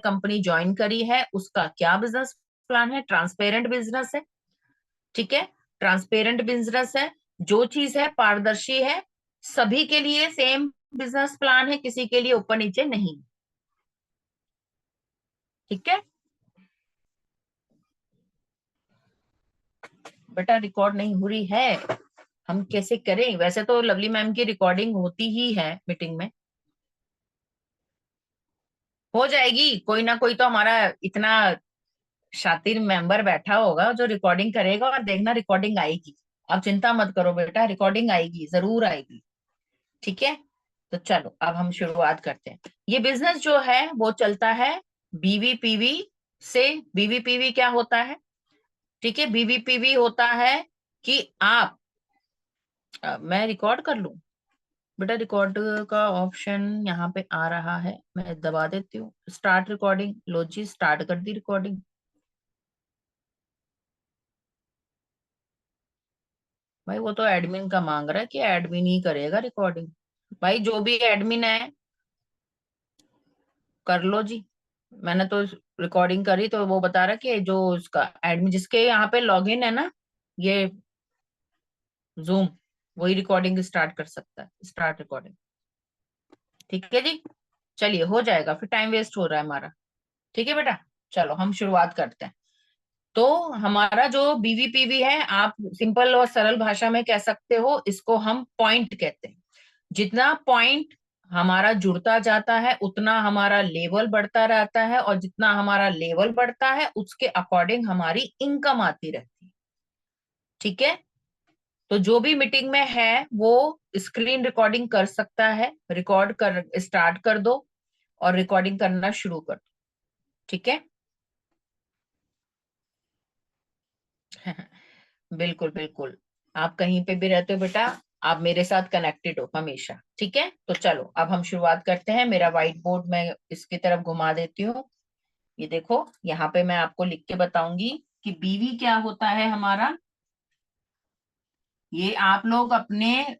Company join करी है उसका क्या बिजनेस प्लान है। ट्रांसपेरेंट बिजनेस है, ठीक है, ट्रांसपेरेंट बिजनेस है, जो चीज है पारदर्शी है, सभी के लिए सेम बिजनेस प्लान है, किसी के लिए ऊपर नीचे नहीं, ठीक है। बेटा रिकॉर्ड नहीं हो रही है, हम कैसे करें? वैसे तो लवली मैम की रिकॉर्डिंग होती ही है मीटिंग में, हो जाएगी। कोई ना कोई तो हमारा इतना शातिर मेंबर बैठा होगा जो रिकॉर्डिंग करेगा, और देखना रिकॉर्डिंग आएगी। आप चिंता मत करो बेटा, रिकॉर्डिंग आएगी, जरूर आएगी, ठीक है। तो चलो अब हम शुरुआत करते हैं। ये बिजनेस जो है वो चलता है बीवीपीवी से। बीवीपीवी क्या होता है? ठीक है, बीवीपीवी होता है कि आप मैं रिकॉर्ड कर लूं बेटा? रिकॉर्ड का ऑप्शन यहाँ पे आ रहा है, मैं दबा देती हूँ। स्टार्ट रिकॉर्डिंग, लो जी स्टार्ट कर दी रिकॉर्डिंग। भाई वो तो एडमिन का मांग रहा है कि एडमिन ही करेगा रिकॉर्डिंग। भाई जो भी एडमिन है कर लो जी। मैंने तो रिकॉर्डिंग करी तो वो बता रहा कि जो उसका एडमिन जिसके यहाँ पे लॉगिन है ना, ये जूम, वही रिकॉर्डिंग स्टार्ट कर सकता है। स्टार्ट रिकॉर्डिंग, ठीक है जी। चलिए हो जाएगा, फिर टाइम वेस्ट हो रहा है हमारा। ठीक है बेटा, चलो हम शुरुआत करते हैं। तो हमारा जो बीवीपीवी है, आप सिंपल और सरल भाषा में कह सकते हो, इसको हम पॉइंट कहते हैं। जितना पॉइंट हमारा जुड़ता जाता है उतना हमारा लेवल बढ़ता रहता है, और जितना हमारा लेवल बढ़ता है उसके अकॉर्डिंग हमारी इनकम आती रहती है, ठीक है। तो जो भी मीटिंग में है वो स्क्रीन रिकॉर्डिंग कर सकता है, रिकॉर्ड कर स्टार्ट कर दो और रिकॉर्डिंग करना शुरू कर दो, ठीक है। बिल्कुल बिल्कुल, आप कहीं पे भी रहते हो बेटा, आप मेरे साथ कनेक्टेड हो हमेशा, ठीक है। तो चलो अब हम शुरुआत करते हैं। मेरा व्हाइट बोर्ड मैं इसकी तरफ घुमा देती हूँ। ये देखो, यहाँ पे मैं आपको लिख के बताऊंगी कि बीवी क्या होता है हमारा। ये आप लोग अपने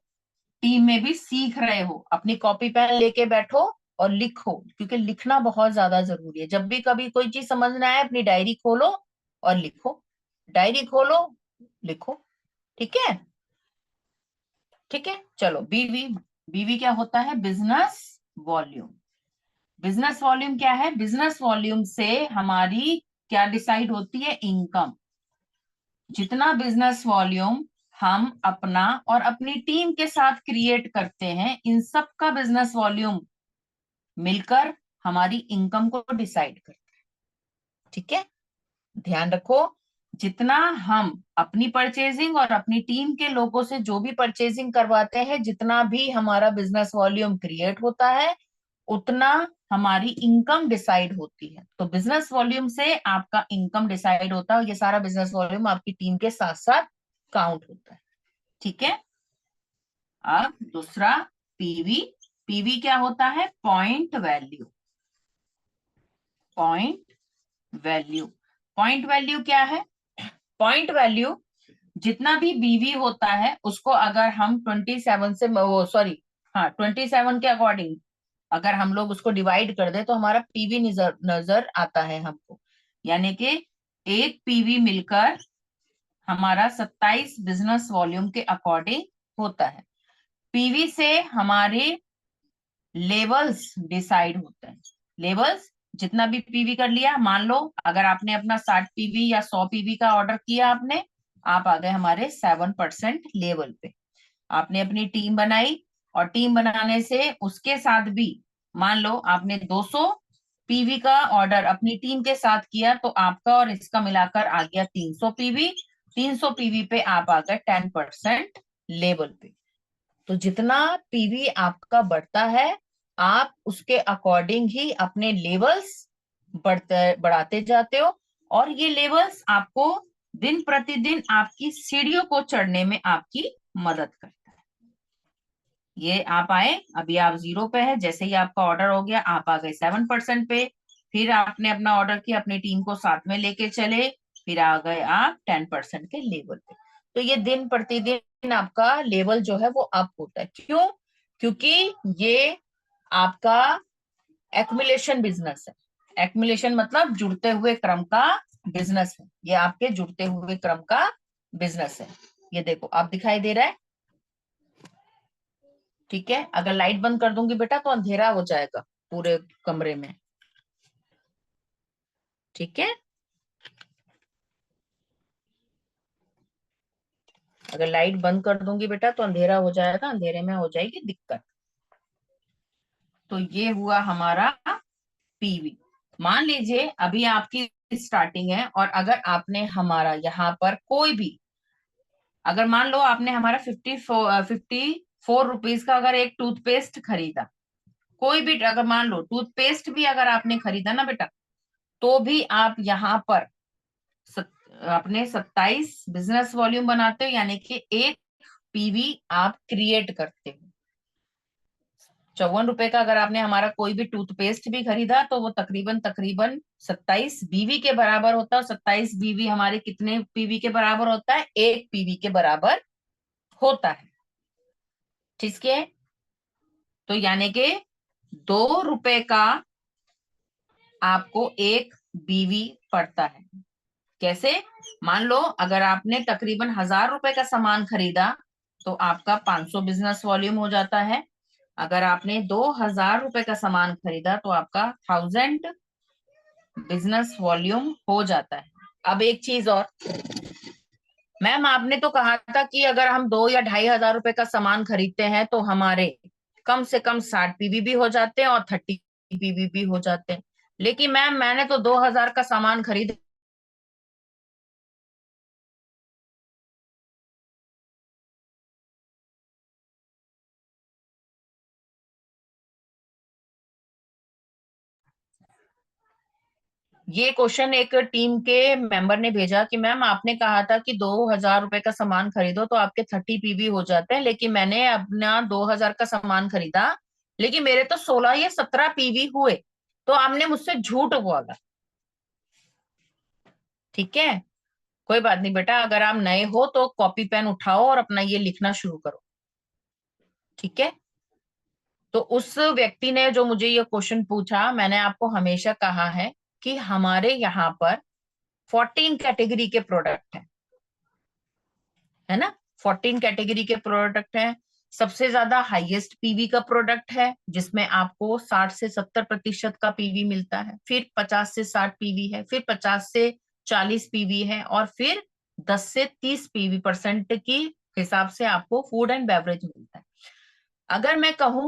टीम में भी सीख रहे हो, अपनी कॉपी पेन लेके बैठो और लिखो, क्योंकि लिखना बहुत ज्यादा जरूरी है। जब भी कभी कोई चीज समझना है अपनी डायरी खोलो और लिखो, डायरी खोलो लिखो, ठीक है। ठीक है, चलो बीवी, बीवी क्या होता है? Business volume. बिजनेस वॉल्यूम क्या है? बिजनेस वॉल्यूम से हमारी क्या डिसाइड होती है? इनकम। जितना बिजनेस वॉल्यूम हम अपना और अपनी टीम के साथ क्रिएट करते हैं, इन सब का बिजनेस वॉल्यूम मिलकर हमारी इनकम को डिसाइड करता है, ठीक है। ध्यान रखो, जितना हम अपनी परचेजिंग और अपनी टीम के लोगों से जो भी परचेजिंग करवाते हैं, जितना भी हमारा बिजनेस वॉल्यूम क्रिएट होता है उतना हमारी इनकम डिसाइड होती है। तो बिजनेस वॉल्यूम से आपका इनकम डिसाइड होता है, ये सारा बिजनेस वॉल्यूम आपकी टीम के साथ साथ काउंट होता है, ठीक है। अब दूसरा पीवी। पीवी क्या होता है? Point value. Point value, point value क्या है? पॉइंट वैल्यू, जितना भी बीवी होता है उसको अगर हम 27 से वो सॉरी, हाँ 27 के अकॉर्डिंग अगर हम लोग उसको डिवाइड कर दे तो हमारा पीवी नजर नजर आता है हमको। यानी कि एक पीवी मिलकर हमारा 27 बिजनेस वॉल्यूम के अकॉर्डिंग होता है। पीवी से हमारे लेवल्स डिसाइड होते हैं। लेवल्स, जितना भी पीवी कर लिया, मान लो अगर आपने अपना 60 पीवी या 100 पीवी का ऑर्डर किया आपने, आप आ गए हमारे 7% लेवल पे। आपने अपनी टीम बनाई और टीम बनाने से उसके साथ भी मान लो आपने 200 पीवी का ऑर्डर अपनी टीम के साथ किया, तो आपका और इसका मिलाकर आ गया 300 पीवी। 300 पीवी पे आप आ गए 10% लेवल पे। तो जितना पीवी आपका बढ़ता है, आप उसके अकॉर्डिंग ही अपने लेवल्स बढ़ाते जाते हो, और ये लेवल्स आपको दिन प्रतिदिन आपकी सीढ़ियों को चढ़ने में आपकी मदद करता है। ये आप आए, अभी आप 0 पे है, जैसे ही आपका ऑर्डर हो गया आप आ गए 7% पे। फिर आपने अपना ऑर्डर किया, अपनी टीम को साथ में लेके चले, फिर आ गए आप 10% के लेवल पे। तो ये दिन प्रतिदिन आपका लेवल जो है वो अप होता है। क्यों? क्योंकि ये आपका एक्युमुलेशन बिजनेस है। एक्युमुलेशन मतलब जुड़ते हुए क्रम का बिजनेस है, ये आपके जुड़ते हुए क्रम का बिजनेस है। ये देखो आप दिखाई दे रहा है, ठीक है। अगर लाइट बंद कर दूंगी बेटा तो अंधेरा हो जाएगा पूरे कमरे में, ठीक है। अगर लाइट बंद कर दूंगी बेटा तो अंधेरा हो जाएगा, अंधेरे में हो जाएगी दिक्कत। तो ये हुआ हमारा पीवी। मान लीजिए अभी आपकी स्टार्टिंग है, और अगर आपने हमारा यहाँ पर कोई भी, अगर मान लो आपने हमारा 54 रुपीज का अगर एक टूथपेस्ट खरीदा, कोई भी, अगर मान लो टूथपेस्ट भी अगर आपने खरीदा ना बेटा, तो भी आप यहाँ पर सत, अपने 27 बिजनेस वॉल्यूम बनाते हो, यानी कि एक पीवी आप क्रिएट करते हो। 54 रुपए का अगर आपने हमारा कोई भी टूथपेस्ट भी खरीदा तो वो तकरीबन तकरीबन 27 बीवी के बराबर होता है। 27 बीवी हमारे कितने पीवी के बराबर होता है? एक पीवी के बराबर होता है, ठीक है। तो यानी कि 2 रुपए का आपको एक बीवी पड़ता है। कैसे? मान लो अगर आपने तकरीबन 1000 रुपए का सामान खरीदा तो आपका 500 बिजनेस वॉल्यूम हो जाता है। अगर आपने 2000 रुपए का सामान खरीदा तो आपका 1000 बिजनेस वॉल्यूम हो जाता है। अब एक चीज और, मैम आपने तो कहा था कि अगर हम 2 या 2500 रुपए का सामान खरीदते हैं तो हमारे कम से कम 60 पीवी भी हो जाते हैं और 30 पीवी भी हो जाते हैं। लेकिन मैम मैंने तो 2000 का सामान खरीदा। ये क्वेश्चन एक टीम के मेंबर ने भेजा कि मैम आपने कहा था कि 2000 रुपए का सामान खरीदो तो आपके 30 पीवी हो जाते हैं, लेकिन मैंने अपना 2000 का सामान खरीदा लेकिन मेरे तो 16 या 17 पीवी हुए, तो आपने मुझसे झूठ बोला। ठीक है, कोई बात नहीं बेटा, अगर आप नए हो तो कॉपी पेन उठाओ और अपना ये लिखना शुरू करो, ठीक है। तो उस व्यक्ति ने जो मुझे ये क्वेश्चन पूछा, मैंने आपको हमेशा कहा है कि हमारे यहाँ पर 14 कैटेगरी के प्रोडक्ट है ना। 14 कैटेगरी के प्रोडक्ट हैं। सबसे ज्यादा हाईएस्ट पीवी का प्रोडक्ट है जिसमें आपको 60 से 70% का पीवी मिलता है, फिर 50 से 60 पीवी है, फिर 50 से 40 पीवी है, और फिर 10 से 30 पीवी परसेंट की हिसाब से आपको फूड एंड बेवरेज मिलता है। अगर मैं कहूं